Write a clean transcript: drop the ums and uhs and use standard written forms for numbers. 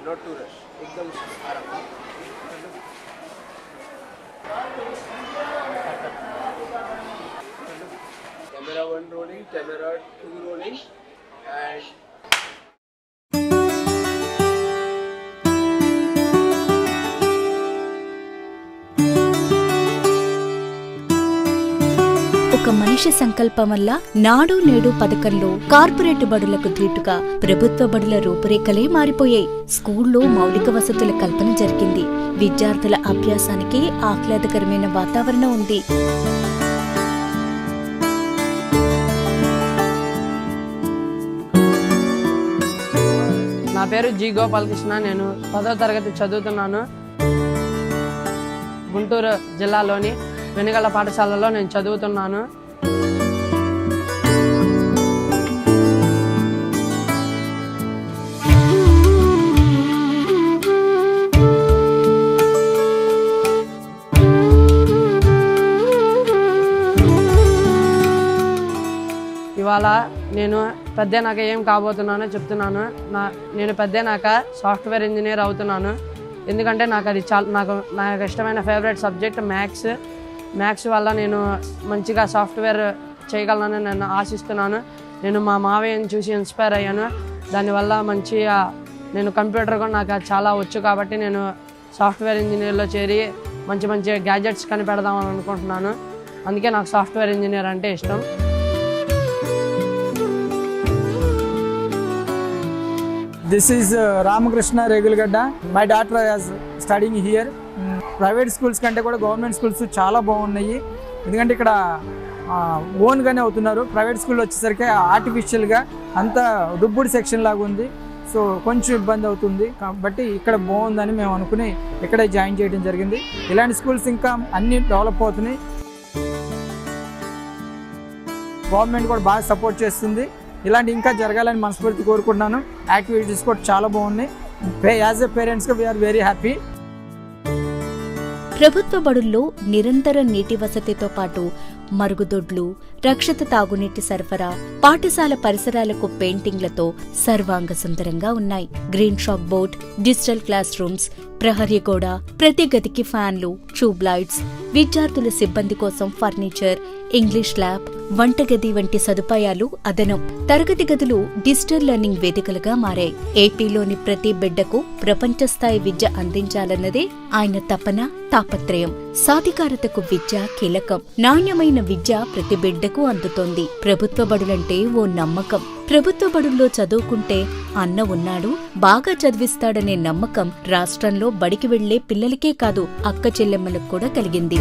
not to rush. एकदम आराम. Camera 1 rolling, camera 2 rolling, and ఒక మనిషి సంకల్పం వల్ల నాడు నేడు పథకంలో కార్పొరేట్ బడులకు ధీటుగా ప్రభుత్వ బడుల రూపురేఖలే మారిపోయాయి. స్కూల్లో మౌలిక వసతుల కల్పన జరిగింది. విద్యార్థుల అభ్యాసానికి ఆహ్లాదకరమైన వాతావరణం ఉంది. నా పేరు జి గోపాలకృష్ణ. నేను 10వ తరగతి చదువుతున్నాను. గుంటూరు జిల్లాలోని వెనుగళ్ల పాఠశాలలో నేను చదువుతున్నాను. ఇవాళ నేను పెద్దనాక ఏం కాబోతున్నానో చెప్తున్నాను. నేను పెద్దనాక సాఫ్ట్వేర్ ఇంజనీర్ అవుతున్నాను. ఎందుకంటే నాకు అది నాకు ఇష్టమైన ఫేవరెట్ సబ్జెక్ట్ మ్యాథ్స్ వల్ల నేను మంచిగా సాఫ్ట్వేర్ చేయగలనని నేను ఆశిస్తున్నాను. నేను మా మావయ్యని చూసి ఇన్స్పైర్ అయ్యాను. దానివల్ల మంచిగా నేను కంప్యూటర్ కూడా నాకు చాలా వచ్చు కాబట్టి నేను సాఫ్ట్వేర్ ఇంజనీర్లో చేరి మంచి గ్యాజెట్స్ కనిపెడదామని అనుకుంటున్నాను. అందుకే నాకు సాఫ్ట్వేర్ ఇంజనీర్ అంటే ఇష్టం. This is Ramakrishna Regulgadda. My daughter is studying here. Private schools కంటే కూడా గవర్నమెంట్ స్కూల్స్ చాలా బాగున్నాయి. ఎందుకంటే ఇక్కడ ఓన్గానే అవుతున్నారు. ప్రైవేట్ స్కూల్ వచ్చేసరికి ఆర్టిఫిషియల్గా అంత దుబ్బుడు సెక్షన్ లాగా ఉంది. సో కొంచెం ఇబ్బంది అవుతుంది. కాబట్టి ఇక్కడ బాగుందని మేము అనుకుని ఇక్కడే జాయిన్ చేయడం జరిగింది. ఇలాంటి స్కూల్స్ ఇంకా అన్నీ డెవలప్ అవుతున్నాయి. గవర్నమెంట్ కూడా బాగా సపోర్ట్ చేస్తుంది. ఇలాంటి ఇంకా జరగాలని మనస్ఫూర్తి కోరుకుంటున్నాను. యాక్టివిటీస్ కూడా చాలా బాగున్నాయి. యాజ్ ఎ పేరెంట్స్గా వీఆర్ వెరీ హ్యాపీ. ప్రభుత్వ బడుల్లో నిరంతర నీటి వసతితో పాటు మరుగుదొడ్లు, రక్షిత తాగునీటి సరఫరా, పాఠశాల పరిసరాలకు పెయింటింగ్లతో సర్వాంగ సుందరంగా ఉన్నాయి. Green shock board, digital class rooms, ప్రహరీ గోడ, ప్రతి గదికి ఫ్యాన్లు, ట్యూబ్ లైట్స్, విద్యార్థుల సిబ్బంది కోసం ఫర్నిచర్, ఇంగ్లీష్ ల్యాబ్, వంటగది వంటి సదుపాయాలు అదనం. తరగతి గదులు డిజిటల్ లెర్నింగ్ వేదికలుగా మారాయి. ఏపీలోని ప్రతి బిడ్డకు ప్రపంచ స్థాయి విద్య అందించాలన్నదే ఆయన తపన, తాపత్రయం. సాధికారతకు విద్య కీలకం. నాణ్యమైన విద్య ప్రతి బిడ్డకు అందుతోంది. ప్రభుత్వ బడులంటే ఓ నమ్మకం. ప్రభుత్వ బడుల్లో చదువుకుంటే అన్న ఉన్నాడు, బాగా చదివిస్తాడనే నమ్మకం రాష్ట్రంలో బడికి వెళ్లే పిల్లలకే కాదు, అక్క చెల్లెమ్మలకు కూడా కలిగింది.